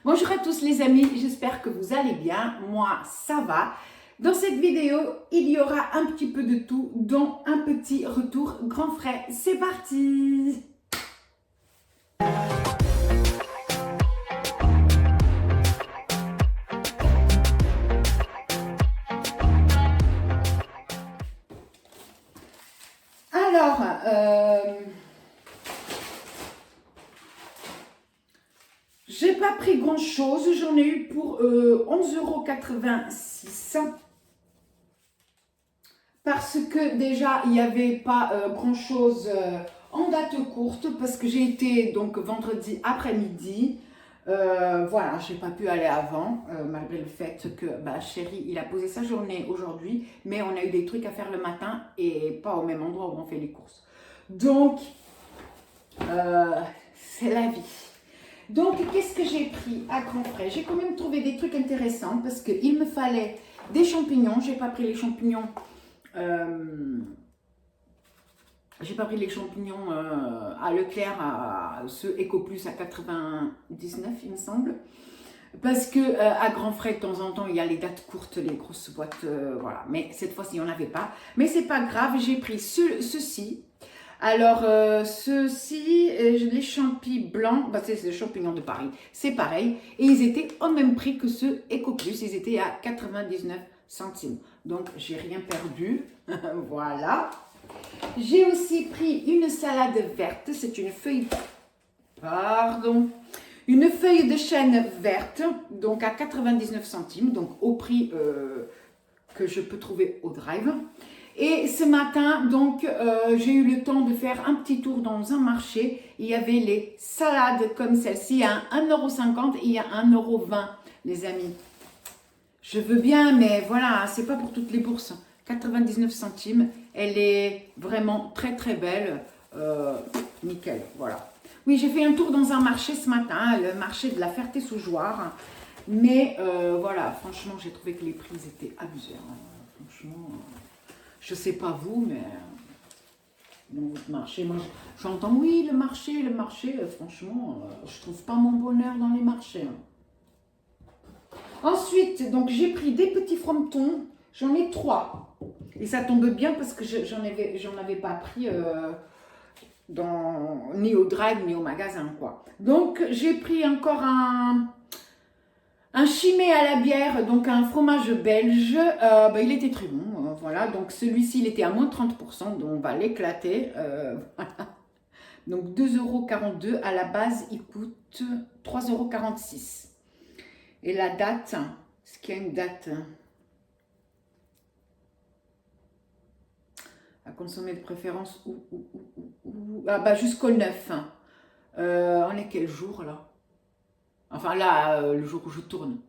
Bonjour à tous les amis, j'espère que vous allez bien, moi ça va. Dans cette vidéo, il y aura un petit peu de tout, dont un petit retour grand frais. C'est parti! Alors, j'ai pas pris grand chose, j'en ai eu pour 11,86 €. Parce que déjà, il n'y avait pas grand chose en date courte, parce que j'ai été donc vendredi après-midi. Voilà, j'ai pas pu aller avant, malgré le fait que chéri, il a posé sa journée aujourd'hui, mais on a eu des trucs à faire le matin et pas au même endroit où on fait les courses. Donc, c'est la vie. Donc, qu'est-ce que j'ai pris à grands frais? J'ai quand même trouvé des trucs intéressants parce qu'il me fallait des champignons. J'ai pas pris les champignons. J'ai pas pris les champignons à Leclerc, à ceux Eco Plus à 99, il me semble. Parce que à grands frais, de temps en temps, il y a les dates courtes, les grosses boîtes, voilà. Mais cette fois-ci, on n'avait pas. Mais c'est pas grave, j'ai pris ceci. Alors, ceux-ci, les champis blancs, c'est les champignons de Paris, c'est pareil. Et ils étaient au même prix que ceux Eco Plus, ils étaient à 99 centimes. Donc, j'ai rien perdu. Voilà. J'ai aussi pris une salade verte, c'est une feuille, une feuille de chêne verte, donc à 99 centimes, donc au prix que je peux trouver au Drive. Et ce matin, donc, j'ai eu le temps de faire un petit tour dans un marché. Il y avait les salades comme celle-ci à 1,50 € et il y a 1,20 €, les amis. Je veux bien, mais voilà, c'est pas pour toutes les bourses. 99 centimes, elle est vraiment très très belle. Nickel, voilà. Oui, j'ai fait un tour dans un marché ce matin, le marché de la Ferté-sous-Jouarre. Mais voilà, franchement, j'ai trouvé que les prix étaient abusés. Hein. Franchement, je sais pas vous, mais dans votre marché, moi j'entends oui, le marché, franchement, je trouve pas mon bonheur dans les marchés. Hein. Ensuite, donc j'ai pris des petits fromentons, j'en ai 3. Et ça tombe bien parce que j'en avais pas pris ni au drive ni au magasin, quoi. Donc j'ai pris encore un chimay à la bière, donc un fromage belge. Il était très bon, voilà. Donc celui-ci, il était à moins 30%, donc on va l'éclater. Voilà. Donc 2,42 € à la base, il coûte 3,46 €. Et la date, est-ce qu'il y a une date à consommer de préférence jusqu'au 9. On est quel jour là? Enfin là, le jour où je tourne.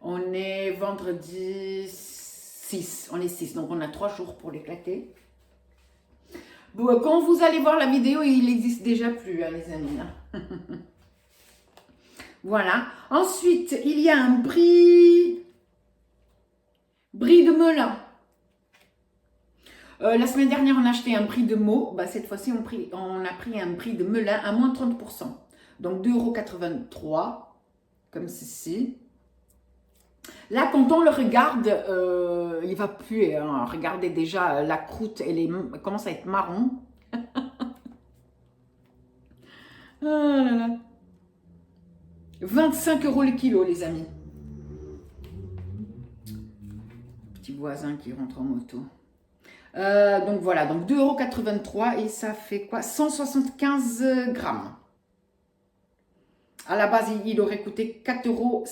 On est vendredi 6. On est 6, donc on a 3 jours pour l'éclater. Bon, quand vous allez voir la vidéo, il n'existe déjà plus, hein, les amis. Hein. Voilà. Ensuite, il y a un brie de melun. La semaine dernière, on a acheté un brie de Meaux. Cette fois-ci, on a pris un brie de melun à moins 30%. Donc 2,83 €, comme ceci. Là, quand on le regarde, il va puer. Hein. Regardez déjà, la croûte, elle commence à être marron. Oh là là. 25 € le kilo, les amis. Petit voisin qui rentre en moto. Donc voilà, donc 2,83 € et ça fait quoi? 175 grammes. À la base, il aurait coûté 4,55 €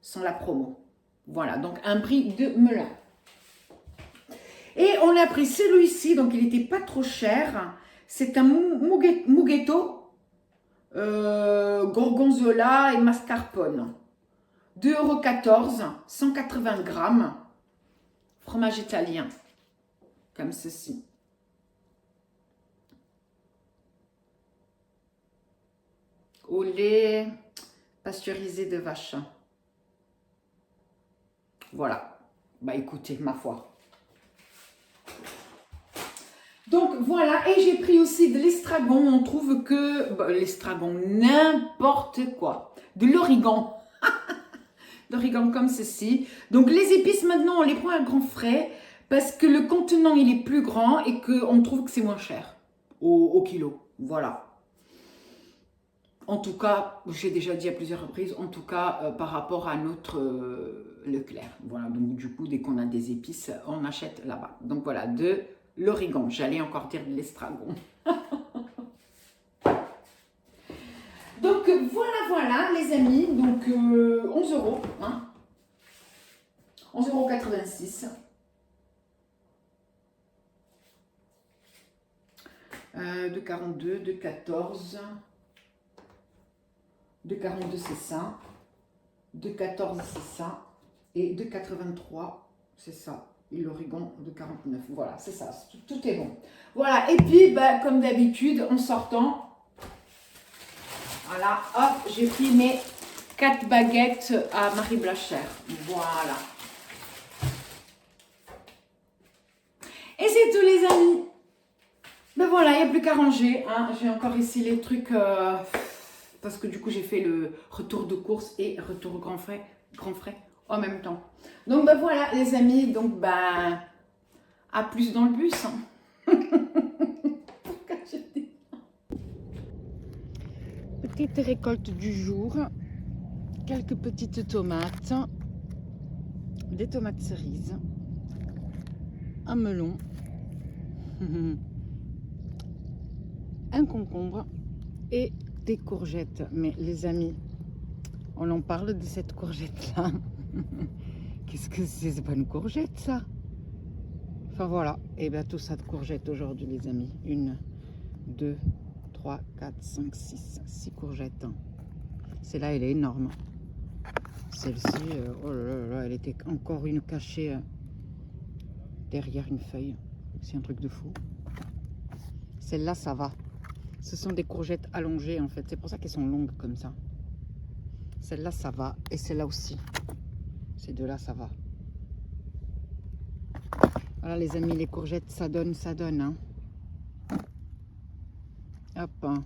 sans la promo. Voilà, donc un brie de melun. Et on a pris celui-ci, donc il n'était pas trop cher. C'est un Mughetto gorgonzola et mascarpone. 2,14 €, 180 grammes. Fromage italien, comme ceci. Au lait pasteurisé de vache. Voilà. Écoutez, ma foi. Donc voilà, et j'ai pris aussi de l'estragon. On trouve que bah, l'estragon, n'importe quoi. De l'origan. D'origan comme ceci. Donc les épices maintenant, on les prend à grand frais parce que le contenant il est plus grand et qu'on trouve que c'est moins cher au kilo. Voilà. En tout cas, j'ai déjà dit à plusieurs reprises, en tout cas par rapport à notre Leclerc. Voilà, donc du coup, dès qu'on a des épices, on achète là-bas. Donc voilà, de l'origan. J'allais encore dire de l'estragon. Donc voilà les amis, donc 11 euros, hein, 11,86 €. De 42, de 14, de 42 c'est ça, de 14 c'est ça, et de 83 c'est ça, et l'origan de 49, voilà, c'est ça, tout est bon. Voilà, et puis bah, comme d'habitude, en sortant, voilà, hop, j'ai pris mes 4 baguettes à Marie Blachère. Voilà. Et c'est tout les amis. Ben voilà, il n'y a plus qu'à ranger. Hein. J'ai encore ici les trucs, parce que du coup j'ai fait le retour de course et retour grand frais en même temps. Donc ben voilà les amis, donc ben à plus dans le bus. Petite récolte du jour, quelques petites tomates, des tomates cerises, un melon, un concombre et des courgettes. Mais les amis, on en parle de cette courgette là. Qu'est-ce que c'est? C'est pas une courgette ça? Enfin voilà, et bien tout ça de courgettes aujourd'hui les amis. 1, 2, 3, 4, 5, 6, 6 courgettes. Celle-là elle est énorme. Celle-ci, oh là là, elle était encore une cachée derrière une feuille. C'est un truc de fou. Celle-là ça va. Ce sont des courgettes allongées en fait. C'est pour ça qu'elles sont longues comme ça. Celle-là ça va. Et celle-là aussi. Ces deux-là ça va. Voilà les amis, les courgettes ça donne. Hein. Hop. Hein.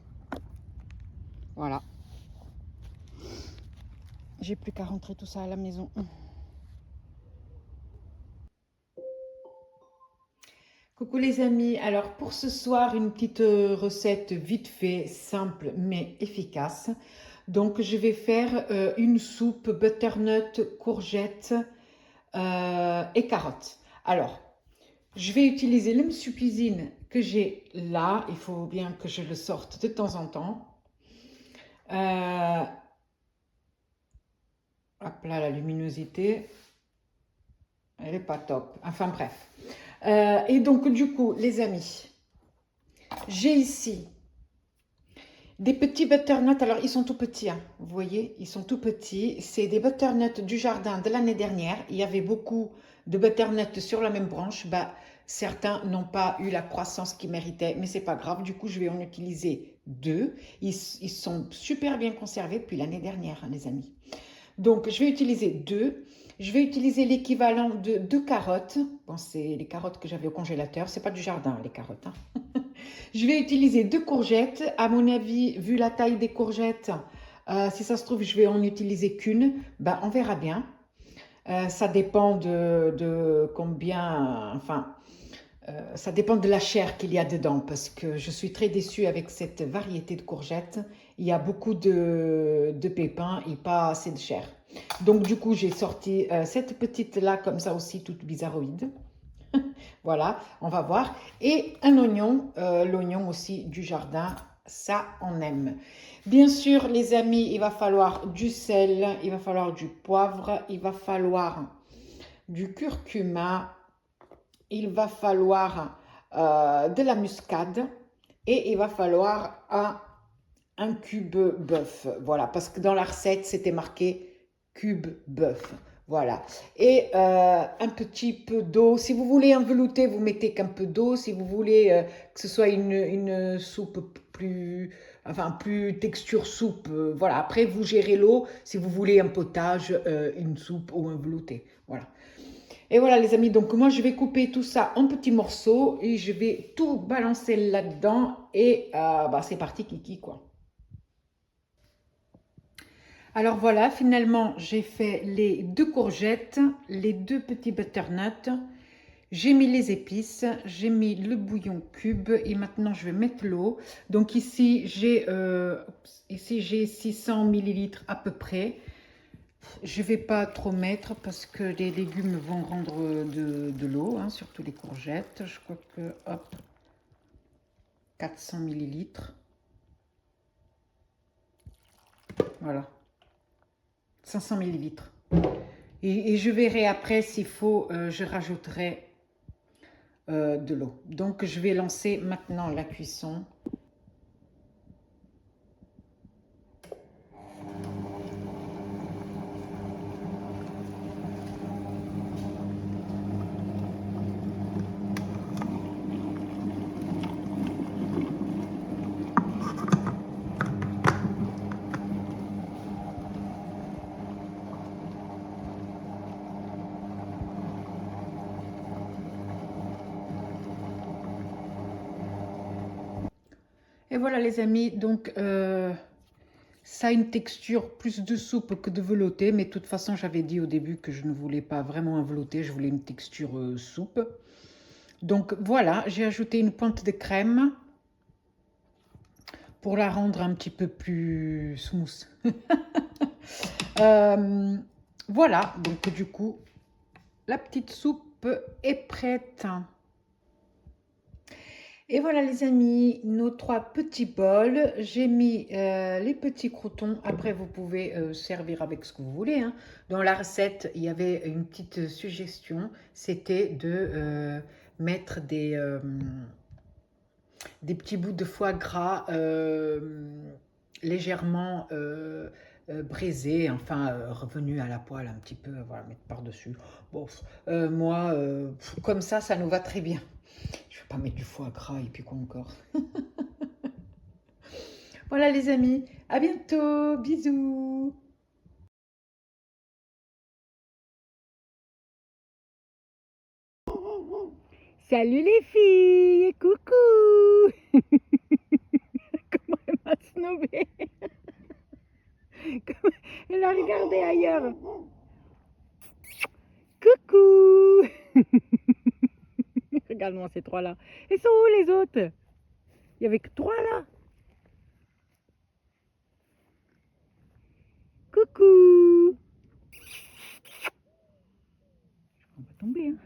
Voilà. J'ai plus qu'à rentrer tout ça à la maison. Coucou les amis, alors pour ce soir une petite recette vite fait, simple mais efficace. Donc je vais faire une soupe butternut, courgettes et carottes. Alors je vais utiliser le monsieur cuisine que j'ai là, il faut bien que je le sorte de temps en temps. Hop là, la luminosité, elle n'est pas top. Enfin bref. Et donc du coup, les amis, j'ai ici des petits butternuts. Alors ils sont tout petits, hein, vous voyez, ils sont tout petits. C'est des butternuts du jardin de l'année dernière. Il y avait beaucoup de butternuts sur la même branche. Bah, certains n'ont pas eu la croissance qu'ils méritaient, mais c'est pas grave. Du coup, je vais en utiliser 2. Ils sont super bien conservés depuis l'année dernière, hein, les amis. Donc, je vais utiliser 2. Je vais utiliser l'équivalent de 2 carottes. Bon, c'est les carottes que j'avais au congélateur. C'est pas du jardin, les carottes. Hein. Je vais utiliser 2 courgettes. À mon avis, vu la taille des courgettes, si ça se trouve, je vais en utiliser qu'une. Ben, on verra bien. Ça dépend de combien... Enfin, ça dépend de la chair qu'il y a dedans. Parce que je suis très déçue avec cette variété de courgettes. Il y a beaucoup de pépins et pas assez de chair. Donc du coup, j'ai sorti cette petite-là comme ça aussi, toute bizarroïde. Voilà, on va voir. Et un oignon, l'oignon aussi du jardin, ça on aime. Bien sûr, les amis, il va falloir du sel, il va falloir du poivre, il va falloir du curcuma, il va falloir de la muscade et il va falloir un cube bœuf. Voilà, parce que dans la recette, c'était marqué cube bœuf. Voilà. Et un petit peu d'eau. Si vous voulez un velouté, vous mettez qu'un peu d'eau. Si vous voulez que ce soit une soupe plus texture soupe, voilà. Après, vous gérez l'eau si vous voulez un potage, une soupe ou un velouté. Voilà. Et voilà les amis, donc moi je vais couper tout ça en petits morceaux et je vais tout balancer là-dedans et c'est parti kiki quoi. Alors voilà, finalement j'ai fait les 2 courgettes, les 2 petits butternuts, j'ai mis les épices, j'ai mis le bouillon cube et maintenant je vais mettre l'eau. Donc ici j'ai 600 millilitres à peu près. Je ne vais pas trop mettre parce que les légumes vont rendre de l'eau, hein, surtout les courgettes. Je crois que, hop, 400 millilitres. Voilà, 500 millilitres. Et je verrai après s'il faut, je rajouterai de l'eau. Donc je vais lancer maintenant la cuisson. Et voilà les amis, donc ça a une texture plus de soupe que de velouté, mais de toute façon j'avais dit au début que je ne voulais pas vraiment un velouté, je voulais une texture soupe. Donc voilà, j'ai ajouté une pointe de crème pour la rendre un petit peu plus smooth. Voilà, donc du coup, la petite soupe est prête. Et voilà les amis, nos 3 petits bols. J'ai mis les petits croûtons. Après, vous pouvez servir avec ce que vous voulez, hein. Dans la recette, il y avait une petite suggestion. C'était de mettre des petits bouts de foie gras légèrement braisés, enfin revenus à la poêle un petit peu, voilà, mettre par-dessus. Bon, moi, comme ça nous va très bien. Je ne vais pas mettre du foie gras et puis quoi encore. Voilà les amis, à bientôt, bisous. Salut les filles, coucou. Comment elle m'a snobé. Elle a regardé ailleurs. Coucou. Regarde-moi ces 3 là. Ils sont où les autres? Il y avait que 3 là. Coucou. On va tomber, hein.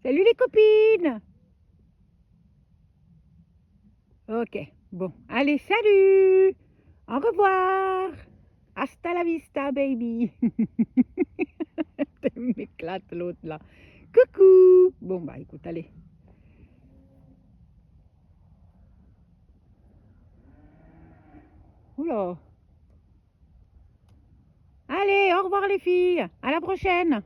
Salut les copines. Ok, bon, allez, salut. Au revoir. Hasta la vista, baby. Elle m'éclate l'autre là. Coucou. Bon, bah écoute, allez. Oula. Allez, au revoir les filles. À la prochaine.